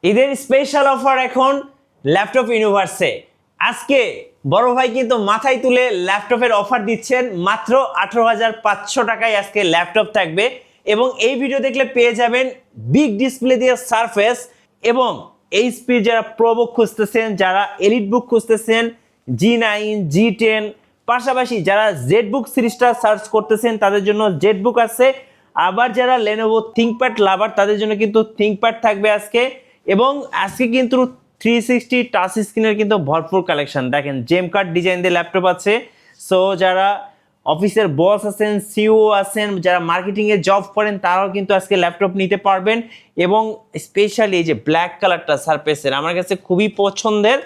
ঈদের special offer এখন laptop ইউনিভার্সে। আজকে বড় ভাই কিন্তু মাথায় তুলে ল্যাপটপের অফার দিচ্ছেন মাত্র 18,500 টাকায়। আজকে ল্যাপটপ থাকবে এবং এই ভিডিও দেখলে পেয়ে যাবেন বিগ ডিসপ্লে দিয়ে সারফেস এবং এইচপি যারা প্রোবুক খুঁজতেছেন, যারা এলিট বুক খুঁজতেছেন, G9 G10, পাশাপাশি যারা জেডবুক সিরিজটা সার্চ করতেছেন তাদের জন্য জেডবুক আছে। আবার যারা লেনোভো থিংকপ্যাড লাভার তাদের জন্য কিন্তু থিংকপ্যাড থাকবে আজকে। এবং আজকে কিন্তু 360 টাচ স্ক্রিনের কিন্তু ভরপুর কালেকশন। দেখেন জেম কার্ড ডিজাইন দিয়ে ল্যাপটপ আছে। সো যারা অফিসের বস আছেন, সিইও আছেন, যারা মার্কেটিংয়ে জব করেন তারাও কিন্তু আজকে ল্যাপটপ নিতে পারবেন। এবং স্পেশালি এই যে ব্ল্যাক কালারটা সারফেসের আমার কাছে খুবই পছন্দের।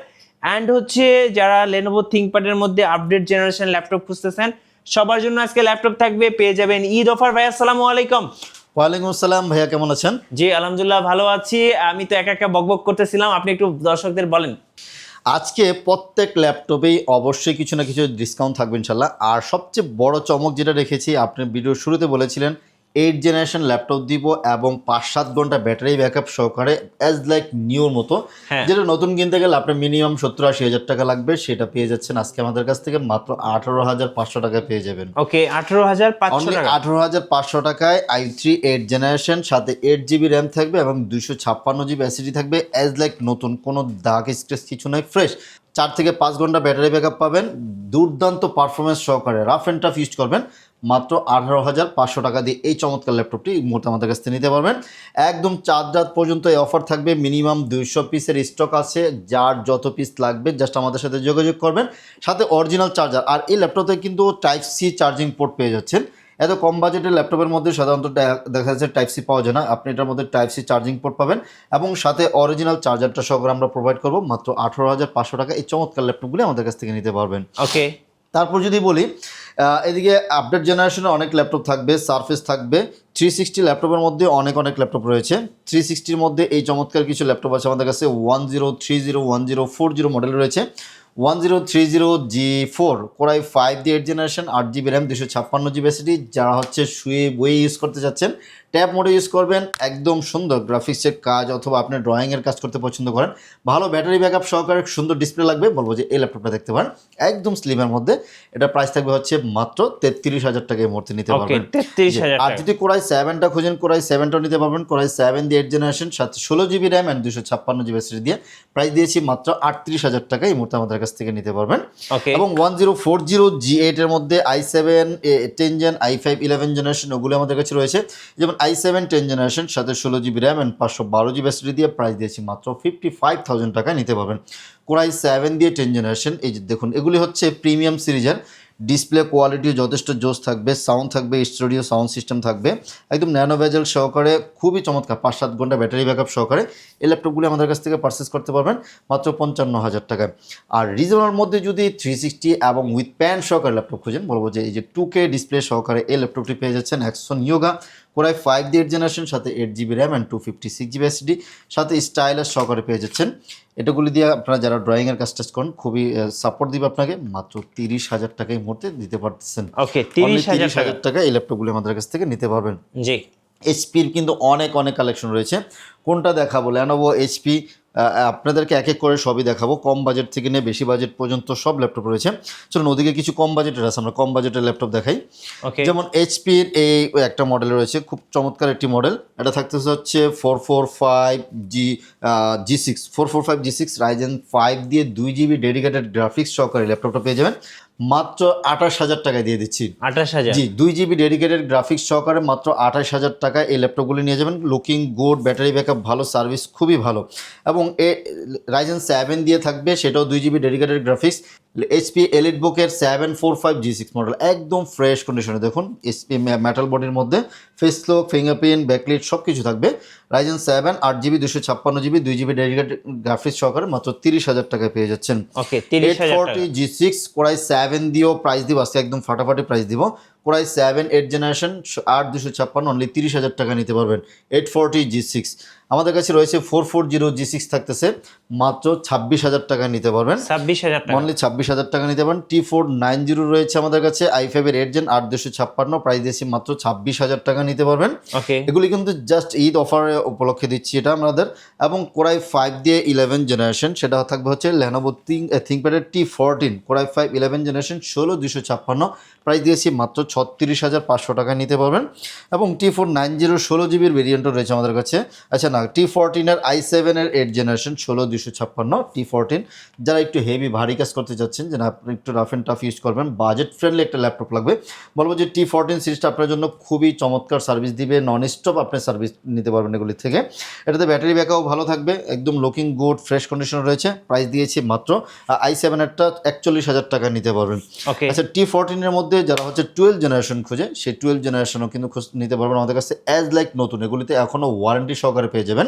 অ্যান্ড হচ্ছে যারা লেনোভো থিংকপ্যাডের মধ্যে আপডেট জেনারেশন ল্যাপটপ খুঁজতেছেন সবার জন্য আজকে ল্যাপটপ থাকবে, পেয়ে যাবেন ঈদ অফার। ভাই আসসালামু আলাইকুম। ওয়ালাইকুম আসসালাম ভাইয়া, কেমন আছেন? জি আলহামদুলিল্লাহ ভালো আছি। আমি তো একা একা বকবক করতেছিলাম, আপনি একটু দর্শকদের বলেন। আজকে প্রত্যেক ল্যাপটপেই অবশ্যই কিছু না কিছু ডিসকাউন্ট থাকবে ইনশাল্লাহ। আর সবচেয়ে বড় চমক যেটা রেখেছি, আপনি ভিডিওর শুরুতে বলেছিলেন 8 জেনারেশন ল্যাপটপ দিব এবং 5-7 ঘন্টা ব্যাটারি ব্যাকআপ সহকারে অ্যাজ লাইক নিউর মতো। যেটা নতুন কিনতে গেলে আপনার মিনিমাম 70-80 হাজার টাকা লাগবে, সেটা পেয়ে যাচ্ছেন আজকে আমাদের কাছ থেকে মাত্র 18,500 টাকায় পেয়ে যাবেন। ওকে 18,500 টাকা। 18,500 টাকায় i3 8 জেনারেশন, সাথে 8GB র্যাম থাকবে এবং 256GB এসএসডি থাকবে অ্যাজ লাইক নতুন, কোনো দাগ স্ক্র্যাচ কিছু নয়, ফ্রেশ। 4 থেকে 5 ঘন্টা ব্যাটারি ব্যাকআপ পাবেন, দুর্দান্ত পারফরমেন্স সহকারে রাফ অ্যান্ড টাফ ইউজ করবেন। মাত্র 18,500 টাকা দিয়ে এই চমৎকার ল্যাপটপটি এই মুহূর্তে আমাদের কাছ থেকে নিতে পারবেন। একদম 4 রাত পর্যন্ত এই অফার থাকবে। মিনিমাম 200 পিসের স্টক আছে, যার যত পিস লাগবে জাস্ট আমাদের সাথে যোগাযোগ করবেন। সাথে অরিজিনাল চার্জার, আর এই ল্যাপটপে কিন্তু টাইপ সি চার্জিং পোর্ট পেয়ে যাচ্ছেন। এত কম বাজেটের ল্যাপটপের মধ্যে সাধারণত দেখা যাচ্ছে টাইপ সি পাওয়া যায় না, আপনি এটার মধ্যে টাইপ সি চার্জিং পোর্ট পাবেন এবং সাথে অরিজিনাল চার্জারটা সহকারে আমরা প্রোভাইড করবো। মাত্র 18,500 টাকা এই চমৎকার ল্যাপটপগুলি আমাদের কাছ থেকে নিতে পারবেন। ওকে, তারপর যদি বলি, এদিকে আপডেট জেনারেশনের অনেক ল্যাপটপ থাকবে, সারফেস থাকবে। 360 ল্যাপটপের মধ্যে অনেক ল্যাপটপ রয়েছে। 360-র মধ্যে এই চমৎকার কিছু ল্যাপটপ আছে আমাদের কাছে। 1030, 1040 মডেল রয়েছে। 1030G4 কোরাই 5 দিয়ে 8 generation, 8GB RAM, 256GB SSD. যারা হচ্ছে শুয়ে বইয়ে ইউজ করতে চাচ্ছেন, ট্যাব মোডে ইউজ করবেন, একদম সুন্দর গ্রাফিক্সের কাজ অথবা আপনি ড্রয়িংয়ের কাজ করতে পছন্দ করেন, ভালো ব্যাটারি ব্যাকআপ সহকারে সুন্দর ডিসপ্লে লাগবে, বলবো যে এই ল্যাপটপটা দেখতে পারেন। একদম স্লিমের মধ্যে এটা প্রাইস থাকবে হচ্ছে মাত্র 33,000 টাকা এই মুহূর্তে নিতে পারবেন। 33,000 আর যদি কোরাই 7টা খুঁজেন, কোরাই 7টাও নিতে পারবেন। কোরাই 7 দিয়ে 8 জেনারেশন, সাথে 16GB RAM and 256GB SSD দিয়ে প্রাইস দিয়েছি মাত্র 38,000 টাকা এই মুহূর্তে আমাদের কাছ থেকে নিতে পারবেন। এবং 1040G8 এর মধ্যে i7 10 জেন, i5 11 জেনারেশন ওগুলো আমাদের কাছে রয়েছে। যেমন i7 10 জেনারেশন সাথে 16GB RAM and 512GB SSD দিয়ে প্রাইস দিয়েছি মাত্র 55,000 টাকায় নিতে পারবেন। কোরাই 7 দিয়ে 10 জেনারেশন, এই যে দেখুন এগুলি হচ্ছে প্রিমিয়াম সিরিজের। ডিসপ্লে কোয়ালিটিও যথেষ্ট জোস থাকবে, সাউন্ড থাকবে, স্টুডিও সাউন্ড সিস্টেম থাকবে, একদম ন্যানো বেজেল সহকারে, খুবই চমৎকার। 5-7 ঘন্টা ব্যাটারি ব্যাকআপ সহকারে এই ল্যাপটপগুলি আমাদের কাছ থেকে পারচেস করতে পারবেন মাত্র 55,000 টাকায়। আর রিজনেবল মধ্যে যদি 360 এবং উইথ প্যান সহকারে ল্যাপটপ খুঁজেন, বলবো যে এই যে 2K ডিসপ্লে সহকারে এই ল্যাপটপটি পেয়ে যাচ্ছেন। অ্যাক্সন ইয়োগা কোরাই 5 দিয়ে 8 জেনারেশন, সাথে 8GB RAM and 256GB SSD, সাথে স্টাইলাস সহকারে পেয়ে যাচ্ছেন। এটাগুলি দিয়ে আপনারা যারা ড্রয়িংয়ের কাজ টাজ করেন খুবই সাপোর্ট দিবে আপনাকে। মাত্র 30,000 টাকা এই মুহূর্তে দিতে পারতেছেন। ওকে 30,000 টাকা এই ল্যাপটপগুলি আমাদের কাছ থেকে নিতে পারবেন। জি, এইচপির কিন্তু অনেক কালেকশন রয়েছে। কোনটা দেখাবো? লেনোভো, এইচপি, আপনাদেরকে এক এক করে সবই দেখাবো। কম বাজেট থেকে নিয়ে বেশি বাজেট পর্যন্ত সব ল্যাপটপ রয়েছে। চলুন ওদিকে কিছু কম বাজেটের আছে, আমরা কম বাজেটের ল্যাপটপ দেখাই। যেমন এইচপির এই একটা মডেল রয়েছে, খুব চমৎকার একটি মডেল। এটা থাকতেছে হচ্ছে 445G6 Ryzen 5 দিয়ে 2GB ডেডিকেটেড গ্রাফিক্স সহকারে ল্যাপটপটা পেয়ে যাবেন মাত্র 28,000 টাকায় দিয়ে দিচ্ছি। 28,000? জি, 2GB ডেডিকেটেড গ্রাফিক্স সহকারে মাত্র 28,000 টাকায় এই ল্যাপটপগুলি নিয়ে যাবেন। লুকিং গুড, ব্যাটারি ব্যাকআপ ভালো, সার্ভিস খুবই ভালো। এবং Ryzen 7 দিয়ে থাকবে, সেটাও 2GB dedicated graphics. HP elite বুকের 745G6 মডেল, একদম ফ্রেশ কন্ডিশনে। দেখুন এইচপি মেটাল বডির মধ্যে ফেস লক, ফিঙ্গারপ্রিন্ট, ব্যাকলিট সব কিছু থাকবে। Ryzen 7 8GB 256GB 2GB dedicated graphics সহকারে মাত্র 30,000 টাকায় পেয়ে যাচ্ছেন। 840G6 কোরাই 7 দিয়েও প্রাইস দিব আজকে, একদম ফাটাফাটি প্রাইস দিব। কোরাই 7 8 জেনারেশন 8256 অনলি 30,000 টাকা নিতে পারবেন। 840 G6 আমাদের কাছে রয়েছে 440 G6 থাকতেছে মাত্র 26,000 টাকা নিতে পারবেন। 26,000 টাকা, অনলি 26,000 টাকা নিতে পারেন। T490 রয়েছে আমাদের কাছে i5 এর 8 জেন 8256 প্রাইস দিয়েছি মাত্র 26,000 টাকা নিতে পারবেন। ওকে, এগুলি কিন্তু জাস্ট ঈদ অফারে উপলক্ষে দিচ্ছি এটা আমাদের। এবং কোরাই 5 দিয়ে 11 জেনারেশন সেটা থাকবে হচ্ছে Lenovo ThinkPad T14 core i 5 11 generation 16256 price দিয়েছি মাত্র 36,500 টাকা নিতে পারবেন। এবং T490 16GB ভেরিয়েন্টও রয়েছে আমাদের কাছে। আচ্ছা না, T14 এর i7 এর 8 জেনারেশন 16256 T14 যারা একটু হেভি ভারী কাজ করতে যাচ্ছেন, যেন আপনি একটু রাফ অ্যান্ড টাফ ইউজ করবেন, বাজেট ফ্রেন্ডলি একটা ল্যাপটপ লাগবে, বলবো যে T14 সিরিজটা আপনার জন্য খুবই চমৎকার সার্ভিস দিবে, নন স্টপ আপনি সার্ভিস নিতে পারবেন এগুলি থেকে। এটাতে ব্যাটারি ব্যাকআপও ভালো থাকবে, একদম লুকিং গুড, ফ্রেশ কন্ডিশন রয়েছে। প্রাইস দিয়েছি মাত্র i7 এরটা 41,000 টাকা নিতে পারবেন। ওকে, আচ্ছা, T14 এর মধ্যে যারা হচ্ছে 12 জেনারেশন খুঁজে, সেই 12 জেনারেশনও কিন্তু নিতে পারবেন আমাদের কাছে অ্যাজ লাইক নতুন, এগুলিতে এখনও ওয়ারেন্টি সহকারে পেয়ে যাবেন।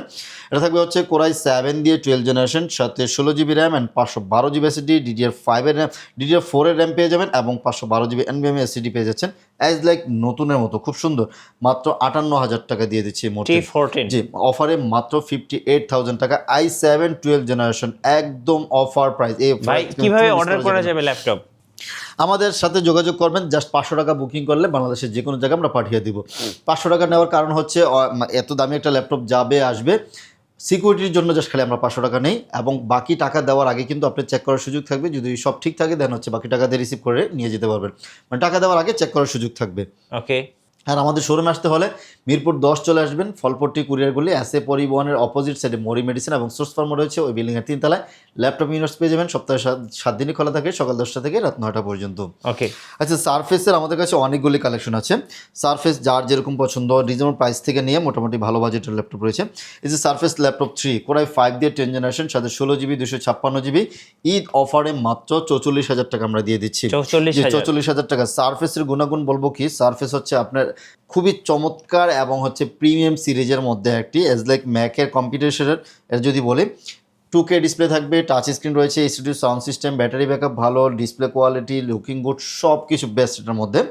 এটা থাকবে হচ্ছে কোরাই 7 দিয়ে 12 জেনারেশন সাথে 16GB RAM and 512GB SSD, DDR5 এর র্যাম, DDR4 এর র্যাম পেয়ে যাবেন এবং 512GB NVMe SSD পেয়ে যাচ্ছেন অ্যাজ লাইক নতুনের মতো, খুব সুন্দর। মাত্র 58,000 টাকা দিয়ে দিচ্ছি T14 জি অফারে মাত্র 58,000 টাকা i7 12 জেনারেশন একদম অফার প্রাইস। ভাই কিভাবে অর্ডার করা যাবে ল্যাপটপ? আমাদের সাথে যোগাযোগ করবেন, জাস্ট 500 টাকা বুকিং করলে বাংলাদেশের যে কোনো জায়গায় আমরা পাঠিয়ে দিব। 500 টাকা নেওয়ার কারণ হচ্ছে এত দামি একটা ল্যাপটপ যাবে আসবে, সিকিউরিটির জন্য জাস্ট খালি আমরা 500 টাকা নেই, এবং বাকি টাকা দেওয়ার আগে কিন্তু আপনি চেক করার সুযোগ থাকবে, যদি সব ঠিক থাকে দেন হচ্ছে বাকি টাকা দিয়ে রিসিভ করে নিয়ে যেতে পারবেন, মানে টাকা দেওয়ার আগে চেক করার সুযোগ থাকবে। ওকে, আর আমাদের শোরুমে আসতে হলে মিরপুর 10 চলে আসবেন, ফলপট্টি কুরিয়ারগুলি এসএ পরিবহনের অপোজিট সাইডে মরি মেডিসিন এবং সোর্স ফার্ম রয়েছে, ওই বিল্ডিংয়ের 3 তলায়। ল্যাপটপ ইউনিভার্স পেয়ে যাবেন, সপ্তাহে 7 দিনই খোলা থাকে, সকাল 10টা থেকে রাত 9টা পর্যন্ত। ওকে, আচ্ছা, সারফেসের আমাদের কাছে অনেকগুলি কালেকশন আছে। সারফেস যার যেরকম পছন্দ, রিজনেবল প্রাইস থেকে নিয়ে মোটামুটি ভালো বাজেটের ল্যাপটপ রয়েছে। এই যে সারফেস ল্যাপটপ 3 কোরাই 5 দিয়ে 10 জেনারেশন সাথে 16GB 256GB ঈদ অফারে মাত্র 44,000 টাকা আমরা দিয়ে দিচ্ছি। 44,000 টাকা। সারফেসের গুণাগুণ বলবো কি, সারফেস হচ্ছে আপনার খুবই চমৎকার এবং হচ্ছে প্রিমিয়াম সিরিজের মধ্যে একটি, এজ লাইক ম্যাকের কম্পিটিশনের এর যদি বলি, 2K ডিসপ্লে থাকবে, টাচ স্ক্রিন রয়েছে, HD sound system, battery backup ভালো, ডিসপ্লে কোয়ালিটি, লুকিং গুড, সব কিছু বেস্ট এটার মধ্যে।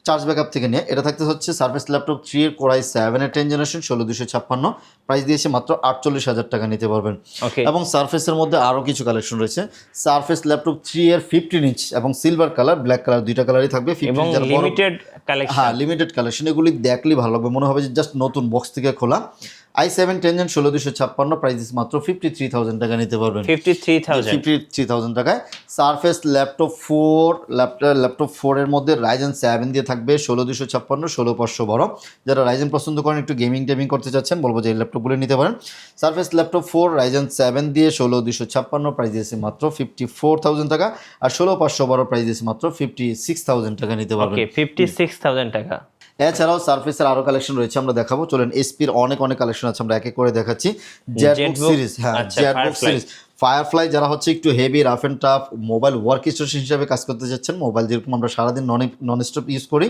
চার্জ ব্যাকআপ থেকে নিয়ে এটা থাকতে হচ্ছে সারফেস ল্যাপটপ 3 এর কোরাই 7 এর 10 জেনারেশন 16256 প্রাইস দিয়েছে মাত্র 48,000 টাকা নিতে পারবেন। এবং সারফেসের মধ্যে আরও কিছু কালেকশন রয়েছে। সারফেস ল্যাপটপ 3 এর 15 ইঞ্চ এবং সিলভার কালার, ব্ল্যাক কালার, দুইটা কালারই থাকবে। 15 যারা লিমিটেড কালেকশন, হ্যাঁ লিমিটেড কালেকশন, এগুলি দেখলেই ভালো লাগবে, মনে হবে যে জাস্ট নতুন বক্স থেকে খোলা। i7 10 জেন 16256 প্রাইস মাত্র 53,000 টাকা নিতে পারবেন। 53,000 টাকায়। সারফেস ল্যাপটপ 4 এর মধ্যে রাইজেন 7 দিয়ে থাকবে 16256 16500 বড়। যারা রাইজেন পছন্দ করেন, একটু গেমিং করতে চাচ্ছেন, বলবো যে এই ল্যাপটপগুলো নিতে পারেন। সারফেস ল্যাপটপ 4 রাইজেন 7 দিয়ে 16256 প্রাইস দিয়েছে মাত্র 54,000 টাকা, আর 16500 বড় প্রাইস দিয়েছে মাত্র 56,000 টাকা নিতে পারবেন। 56,000 টাকা। এছাড়াও সারফেসের আরো কালেকশন রয়েছে, আমরা দেখাবো, চলেন। এসপির অনেক কালেকশন আছে, আমরা এক এক করে দেখাচ্ছি। জেটবুক সিরিজ, হ্যাঁ জেটবুক সিরিজ, ফায়ারফ্লাই যারা হচ্ছে একটু heavy rough and tough mobile work station হিসাবে কাজ করতে যাচ্ছেন, মোবাইল যেরকম আমরা সারাদিন নন স্টপ ইউজ করি,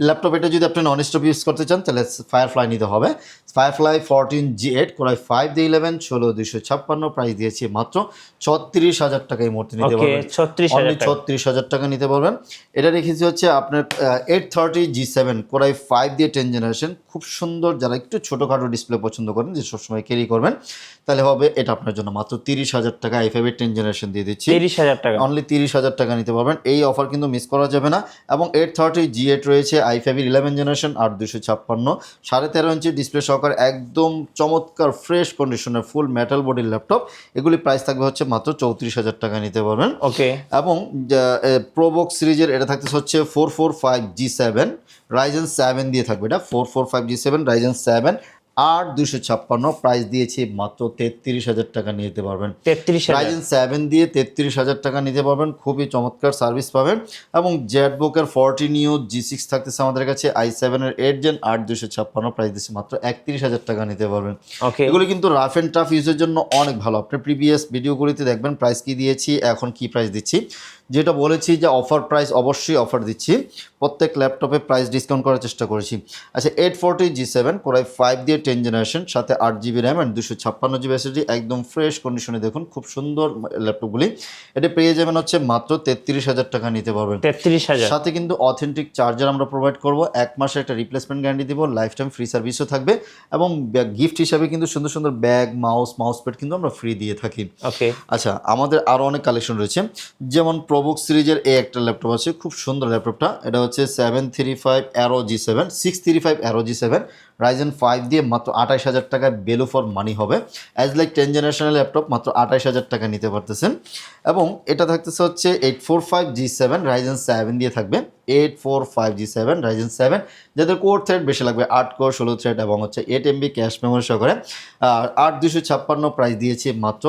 ল্যাপটপ এটা যদি আপনি নন স্টপ ইউজ করতে চান তাহলে ফায়ারফ্লাই নিতে হবে। ফায়ারফ্লাই 14G8 কোরাই 5 দিয়ে 11 16256 প্রাইস দিয়েছি মাত্র 36,000 টাকা এই মুহূর্তে নিতে পারবেন। 36,000 টাকা নিতে পারবেন। এটা রেখেছি হচ্ছে আপনার 830G7 কোরাই 5 দিয়ে 10 জেনারেশন, খুব সুন্দর। যারা একটু ছোটোখাটো ডিসপ্লে পছন্দ করেন, যে সবসময় ক্যারি করবেন, তাহলে হবে এটা আপনার জন্য মাত্র 30,000 টাকা। i5 এর 10 জেনারেশন দিয়ে দিচ্ছি 30,000 টাকা, অনলি 30,000 টাকা নিতে পারবেন। এই অফার কিন্তু মিস করা যাবে না। এবং 830G8 রয়েছে, i5 এর 11 জেনারেশন 8256 13.5 ইঞ্চি ডিসপ্লে সহকারে, একদম চমৎকার ফ্রেশ কন্ডিশনের ফুল মেটাল বডির ল্যাপটপ। এগুলি প্রাইস থাকবে হচ্ছে মাত্র 34,000 টাকা নিতে পারবেন। ওকে। এবং প্রোবক্স সিরিজের এটা থাকতেছে হচ্ছে 445G7 রাইজেন 7 দিয়ে থাকবে, এটা 445G7 রাইজেন 7 8256 প্রাইস দিয়েছি মাত্র 33,000 টাকা নিতে পারবেন। 33,000 রাইজেন 7 দিয়ে 33,000 টাকা নিতে পারবেন, খুবই চমৎকার সার্ভিস পাবেন। এবং জেটবুকের 40 নিউ G6 থাকতেছে আমাদের কাছে, i7 এর 8 জেন 8256 প্রাইস দিয়েছি মাত্র 31,000 টাকা নিতে পারবেন। এগুলো কিন্তু রাফ অ্যান্ড টাফ ইউজের জন্য অনেক ভালো। আপনি প্রিভিয়াস ভিডিওগুলিতে দেখবেন প্রাইস কি দিয়েছি, এখন কি প্রাইস দিচ্ছি। যেটা বলেছি যে অফার প্রাইস অবশ্যই অফার দিচ্ছি, প্রত্যেক ল্যাপটপে প্রাইস ডিসকাউন্ট করার চেষ্টা করেছি। আচ্ছা 840 G7 কোরাই 5 দিয়ে 10 জেনারেশন, সাথে 8GB RAM and 256GB SSD, একদম ফ্রেশ কন্ডিশনে, দেখুন খুব সুন্দর ল্যাপটপগুলি। এটা পেয়ে যাবেন হচ্ছে মাত্র 33,000 টাকা নিতে পারবেন। 33,000 সাথে কিন্তু অথেন্টিক চার্জার আমরা প্রোভাইড করব, 1 মাসের একটা রিপ্লেসমেন্ট গ্যারান্টি দিব, লাইফ টাইম ফ্রি সার্ভিসও থাকবে, এবং গিফট হিসাবে কিন্তু সুন্দর সুন্দর ব্যাগ, মাউস প্যাড কিন্তু আমরা ফ্রি দিয়ে থাকি। ওকে আচ্ছা আমাদের আরও অনেক কালেকশন রয়েছে, যেমন প্রোবুক সিরিজের এই একটা ল্যাপটপ আছে, খুব সুন্দর ল্যাপটপটা। এটা হচ্ছে 735 Aero G7, 635 Aero G7 Ryzen 5 দিয়ে মাত্র 28,000 টাকা ভ্যালু ফর মানি হবে। অ্যাজ লাইক 10 জেনারেশনের ল্যাপটপ মাত্র 28,000 টাকা নিতে পারতেছেন। এবং এটা থাকতেছে হচ্ছে 845 G7 Ryzen 7 দিয়ে থাকবে, 845 G7 Ryzen 7, যাদের কোর থ্রেড বেশি লাগবে, 8 কোর 16 থ্রেড এবং হচ্ছে 8 MB ক্যাশ মেমোরি সহকারে। আর 8256 প্রাইস দিয়েছি মাত্র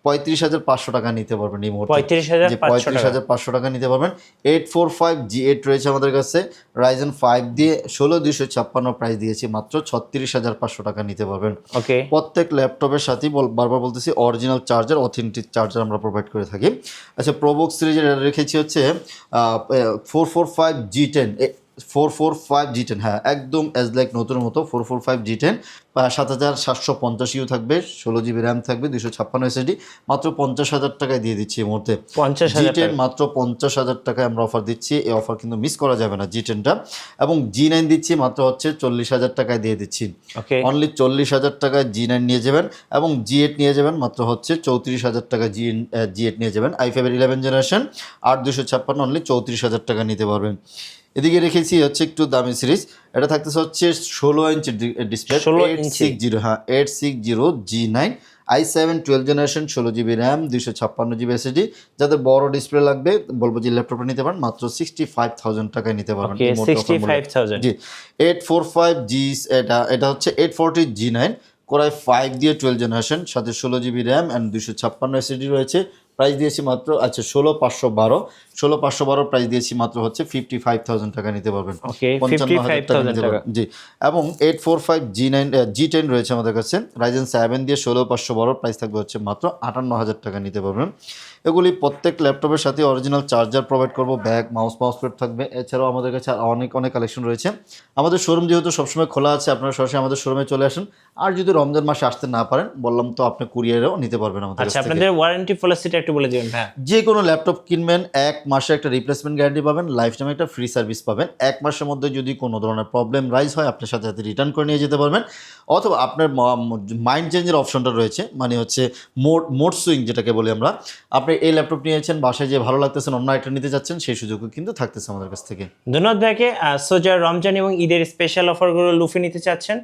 35,500 টাকা নিতে পারবেন এই মুহূর্তে। 35,500 টাকা নিতে পারবেন। 845 G8 রয়েছে আমাদের কাছে, Ryzen 5 দিয়ে 16256 প্রাইস দিয়েছি মাত্র 36,500 টাকা নিতে পারবেন। ওকে প্রত্যেক ল্যাপটপের সাথেই বারবার বলতেছি অরিজিনাল চার্জার, অথেন্টিক চার্জার আমরা প্রোভাইড করে থাকি। আচ্ছা প্রোবুক সিরিজের রেখেছি হচ্ছে 445 G10, 445 G10, হ্যাঁ একদম অ্যাজ লাইক নতুন মতো 445 G10, 7750 ইউ থাকবে, 16GB র্যাম থাকবে, 256 SSD, মাত্র 50,000 টাকায় দিয়ে দিচ্ছি এই মুহূর্তে। 50,000 G10 মাত্র 50,000 টাকায় আমরা অফার দিচ্ছি, এই অফার কিন্তু মিস করা যাবে না G10টা। এবং G9 দিচ্ছি মাত্র হচ্ছে 40,000 টাকায় দিয়ে দিচ্ছি। ওকে অনলি 40,000 টাকায় G9 নিয়ে যাবেন, এবং G8 নিয়ে যাবেন মাত্র হচ্ছে 34,000 টাকা। G8 নিয়ে যাবেন i5 এর 11 জেনারেশন, 8256 অনলি 34,000 টাকা নিতে পারবেন। এদিকে রেখেছি হচ্ছে একটু দামি সিরিজ, এটা থাকতেছে হচ্ছে 16 ইঞ্চি ডিসপ্লে, 860, হ্যাঁ 860 G9 i7 12 generation, 16GB RAM, 256GB SSD, যাদের বড় ডিসপ্লে লাগবে বলবো যে ল্যাপটপটা নিতে পারেন, মাত্র 65,000 টাকায় নিতে পারবেন। 65,000 জি 845 G, এটা হচ্ছে 840 G9 কোরাই 5 দিয়ে 12 জেনারেশন, সাথে 16GB র্যাম অ্যান্ড 256 SSD রয়েছে। প্রাইস দিয়েছি মাত্র, আচ্ছা 16,512 প্রাইস দিয়েছি মাত্র হচ্ছে 55,000 টাকা নিতে পারবেন। 55,000 টাকা নিতে পারবেন জি। এবং 845 G10 রয়েছে আমাদের কাছে, Ryzen 7 দিয়ে 16,512 প্রাইস থাকবে হচ্ছে মাত্র 58,000 টাকা নিতে পারবেন। এগুলি প্রত্যেক ল্যাপটপের সাথে অরিজিনাল চার্জার প্রোভাইড করব, ব্যাগ, মাউস প্যাড থাকবে। এছাড়াও আমাদের কাছে অনেক কালেকশন রয়েছে। আমাদের শোরুম যেহেতু সবসময় খোলা আছে, আপনারা সরাসরি আমাদের শোরুমে চলে আসুন। আর যদি রমজান মাসে আসতে না পারেন, বললাম তো আপনি কুরিয়ারেও নিতে পারবেন আমাদের কাছ আচ্ছা থেকে। আপনাদের ওয়ারেন্টি পলিসিটা একটু বলে দিবেন ভাই। যে কোনো ল্যাপটপ কিনবেন 1 মাসে একটা রিপ্লেসমেন্ট গ্যারান্টি পাবেন, লাইফ টাইম একটা ফ্রি সার্ভিস পাবেন। 1 মাসের মধ্যে যদি কোনো ধরনের প্রবলেম রাইজ হয়, আপনার সাথে সাথে রিটার্ন করে নিয়ে যেতে পারবেন, অথবা আপনার মাইন্ড চেঞ্জের অপশনটা রয়েছে, মানে হচ্ছে মোড সুইং যেটাকে বলি আমরা। আপনি এই ল্যাপটপ নিয়েছেন, বাসায় যে ভালো লাগতেছেন, অন্য একটা নিতে যাচ্ছেন, সেই সুযোগও কিন্তু থাকতেছে আমাদের কাছ থেকে। ধন্যবাদ ভাইকে। সোজা রমজান এবং ঈদের স্পেশাল অফারগুলো লুফে নিতে চাচ্ছেন,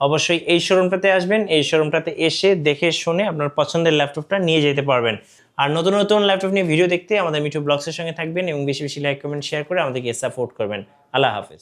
অবশ্যই এই শোরুমটাতে আসবেন। এই শোরুমটাতে এসে দেখে শুনে আপনার পছন্দের ল্যাপটপটা নিয়ে যেতে পারবেন। আর নতুন নতুন ল্যাপটপ নিয়ে ভিডিও দেখতে আমাদের মিঠু ব্লগসের সঙ্গে থাকবেন এবং বেশি বেশি লাইক, কমেন্ট, শেয়ার করে আমাদেরকে সাপোর্ট করবেন। আল্লাহ হাফেজ।